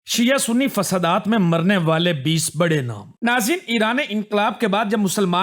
شیعہ سنی فسادات میں مرنے والے 20 بڑے نام۔ ناظرین، ایران انقلاب کے بعد جب مسلم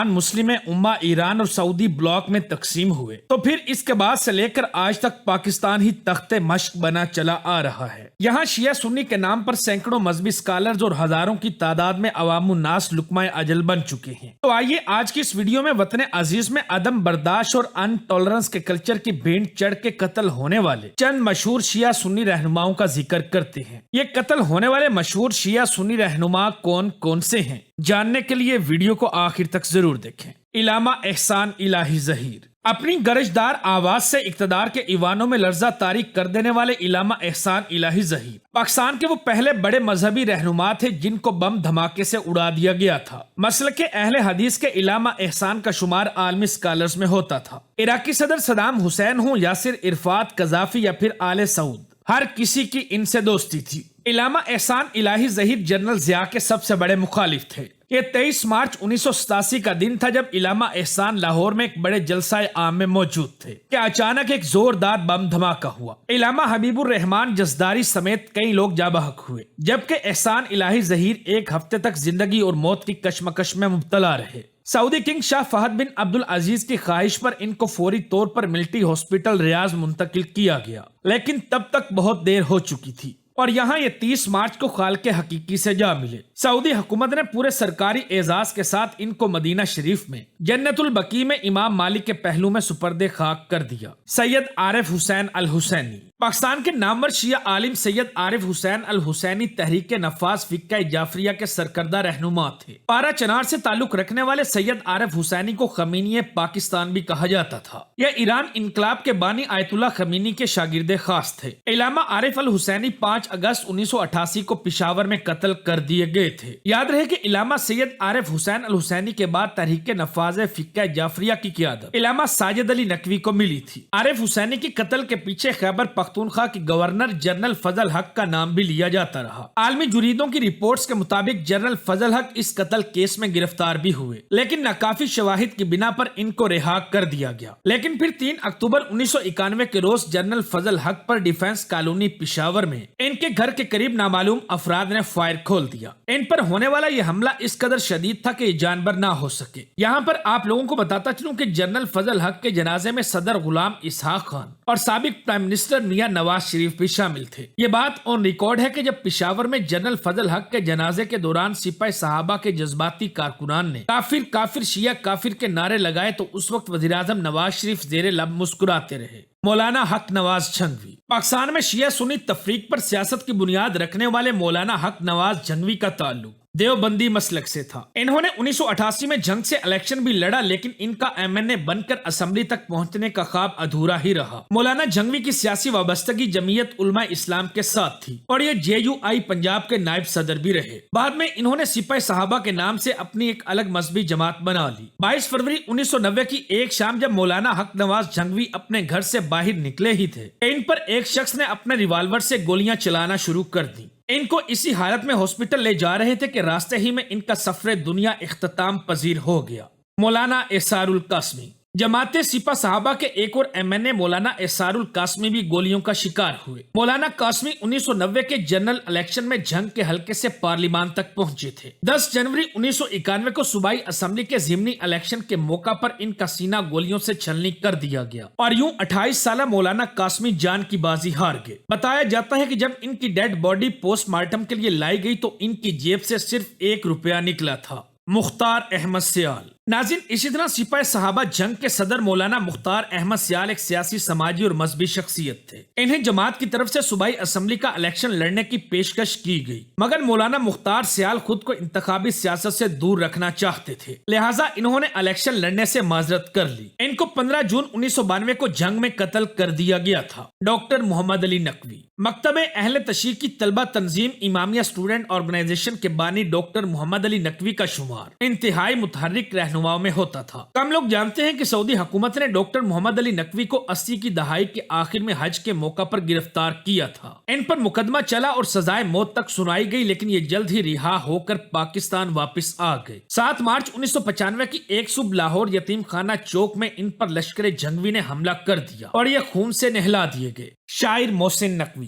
امہ ایران اور سعودی بلاک میں تقسیم ہوئے تو پھر اس کے بعد سے لے کر آج تک پاکستان ہی تخت مشق بنا چلا آ رہا ہے۔ یہاں شیعہ سنی کے نام پر سینکڑوں مذہبی اسکالرز اور ہزاروں کی تعداد میں عوام الناس لقمہ اجل بن چکے ہیں۔ تو آئیے آج کی اس ویڈیو میں وطن عزیز میں عدم برداشت اور ان ٹالرنس کے کلچر کی بھینٹ چڑھ کے قتل ہونے والے چند مشہور شیعہ سنی رہنماؤں کا ذکر کرتے ہیں۔ یہ قتل ہونے والے مشہور شیعہ سنی رہنما کون کون سے ہیں، جاننے کے لیے ویڈیو کو آخر تک ضرور دیکھیں۔ علامہ احسان الہی ظہیر۔ اپنی گرجدار آواز سے اقتدار کے ایوانوں میں لرزہ طاری کر دینے والے علامہ احسان الہی ظہیر پاکستان کے وہ پہلے بڑے مذہبی رہنما تھے جن کو بم دھماکے سے اڑا دیا گیا تھا۔ مسلک اہل حدیث کے علامہ احسان کا شمار عالمی اسکالرز میں ہوتا تھا۔ عراقی صدر صدام حسین ہوں، یاسر عرفات، قذافی یا پھر آل سعود، ہر کسی کی ان سے دوستی تھی۔ علامہ احسان الہی ظہیر جنرل ضیاء کے سب سے بڑے مخالف تھے۔ یہ 23 مارچ 1987 کا دن تھا جب علامہ احسان لاہور میں ایک بڑے جلسہ عام میں موجود تھے کہ اچانک ایک زوردار بم دھماکہ ہوا۔ علامہ حبیب الرحمان جزداری سمیت کئی لوگ جاں بحق ہوئے، جبکہ احسان الہی ظہیر ایک ہفتے تک زندگی اور موت کی کشمکش میں مبتلا رہے۔ سعودی کنگ شاہ فہد بن عبد العزیز کی خواہش پر ان کو فوری طور پر ملٹری ہاسپٹل ریاض منتقل کیا گیا، لیکن تب تک بہت دیر ہو چکی تھی اور یہاں یہ 30 مارچ کو خالق حقیقی سے جا ملے۔ سعودی حکومت نے پورے سرکاری اعزاز کے ساتھ ان کو مدینہ شریف میں جنت البقیع میں امام مالک کے پہلو میں سپرد خاک کر دیا۔ سید عارف حسین الحسینی۔ پاکستان کے نامور شیعہ عالم سید عارف حسین الحسینی تحریک نفاذ فقہ جعفریہ کے سرکردہ رہنما تھے۔ پارا چنار سے تعلق رکھنے والے سید عارف حسینی کو خمینی پاکستان بھی کہا جاتا تھا۔ یہ ایران انقلاب کے بانی آیت اللہ خمینی کے شاگرد خاص تھے۔ علامہ عارف الحسینی 5 اگست 1988 کو پشاور میں قتل کر دیے گئے تھے۔ یاد رہے کہ علامہ سید عارف حسین الحسینی کے بعد تحریک نفاذ فقہ جعفریہ کی قیادت علامہ ساجد علی نقوی کو ملی تھی۔ عارف حسینی کی قتل کے پیچھے خیبر پختونخوا کے گورنر جنرل فضل حق کا نام بھی لیا جاتا رہا۔ عالمی جریدوں کی رپورٹس کے مطابق جنرل فضل حق اس قتل کیس میں گرفتار بھی ہوئے، لیکن ناکافی شواہد کی بنا پر ان کو رہا کر دیا گیا۔ لیکن پھر 3 اکتوبر 1991 کے روز جنرل فضل حق پر ڈیفنس کالونی پشاور میں ان کے گھر کے قریب نامعلوم افراد نے فائر کھول دیا۔ ان پر ہونے والا یہ حملہ اس قدر شدید تھا کہ یہ جانبر نہ ہو سکے۔ یہاں پر آپ لوگوں کو بتاتا چلوں کہ جنرل فضل حق کے جنازے میں صدر غلام اسحاق خان اور سابق پرائم منسٹر میاں نواز شریف بھی شامل تھے۔ یہ بات آن ریکارڈ ہے کہ جب پشاور میں جنرل فضل حق کے جنازے کے دوران سپاہی صحابہ کے جذباتی کارکنان نے کافر کافر شیعہ کافر کے نعرے لگائے تو اس وقت وزیراعظم نواز شریف زیر لب مسکراتے رہے۔ مولانا حق نواز جھنگوی۔ پاکستان میں شیعہ سنی تفریق پر سیاست کی بنیاد رکھنے والے مولانا حق نواز جھنگوی کا تعلق دیوبندی مسلک سے تھا۔ انہوں نے 1988 میں جنگ سے الیکشن بھی لڑا، لیکن ان کا MNA بن کر اسمبلی تک پہنچنے کا خواب ادھورا ہی رہا۔ مولانا جھنگوی کی سیاسی وابستگی جمعیت علماء اسلام کے ساتھ تھی اور یہ JUI پنجاب کے نائب صدر بھی رہے۔ بعد میں انہوں نے سپاہی صحابہ کے نام سے اپنی ایک الگ مذہبی جماعت بنا لی۔ 22 فروری 1990 کی ایک شام جب مولانا حق نواز جھنگوی اپنے گھر سے باہر نکلے ہی تھے، ان پر ایک شخص نے اپنے ریوالور سے گولیاں چلانا شروع کر دی۔ ان کو اسی حالت میں ہاسپٹل لے جا رہے تھے کہ راستے ہی میں ان کا سفر دنیا اختتام پذیر ہو گیا۔ مولانا احسار القاسمی۔ جماعت سپاہ صحابہ کے ایک اور MNA مولانا احسار القاسمی بھی گولیوں کا شکار ہوئے۔ مولانا قاسمی 1990 کے جنرل الیکشن میں جنگ کے حلقے سے پارلیمان تک پہنچے تھے۔ 10 جنوری 1991 کو صوبائی اسمبلی کے ضمنی الیکشن کے موقع پر ان کا سینہ گولیوں سے چھلنی کر دیا گیا اور یوں 28 سالہ مولانا قاسمی جان کی بازی ہار گئے۔ بتایا جاتا ہے کہ جب ان کی ڈیڈ باڈی پوسٹ مارٹم کے لیے لائی گئی تو ان کی جیب سے صرف 1 روپیہ نکلا تھا۔ مختار احمد سیال۔ ناظرین، اسی طرح سپاہی صحابہ جنگ کے صدر مولانا مختار احمد سیال ایک سیاسی، سماجی اور مذہبی شخصیت تھے۔ انہیں جماعت کی طرف سے صوبائی اسمبلی کا الیکشن لڑنے کی پیشکش کی گئی، مگر مولانا مختار سیال خود کو انتخابی سیاست سے دور رکھنا چاہتے تھے، لہٰذا انہوں نے الیکشن لڑنے سے معذرت کر لی۔ ان کو 15 جون 1992 کو جنگ میں قتل کر دیا گیا تھا۔ ڈاکٹر محمد علی نقوی۔ مکتب اہل تشیع کی طلبہ تنظیم امامیہ اسٹوڈنٹ آرگنائزیشن کے بانی ڈاکٹر محمد علی نقوی کا شمار انتہائی متحرک رہنماؤں میں ہوتا تھا۔ کم لوگ جانتے ہیں کہ سعودی حکومت نے ڈاکٹر محمد علی نقوی کو 80 کی دہائی کے آخر میں حج کے موقع پر گرفتار کیا تھا۔ ان پر مقدمہ چلا اور سزائے موت تک سنائی گئی، لیکن یہ جلد ہی رہا ہو کر پاکستان واپس آ گئے۔ 7 مارچ 1995 کی ایک صبح لاہور یتیم خانہ چوک میں ان پر لشکر جھنگوی نے حملہ کر دیا اور یہ خون سے نہلا دیے گئے۔ شاعر محسن نقوی۔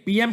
PM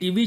TV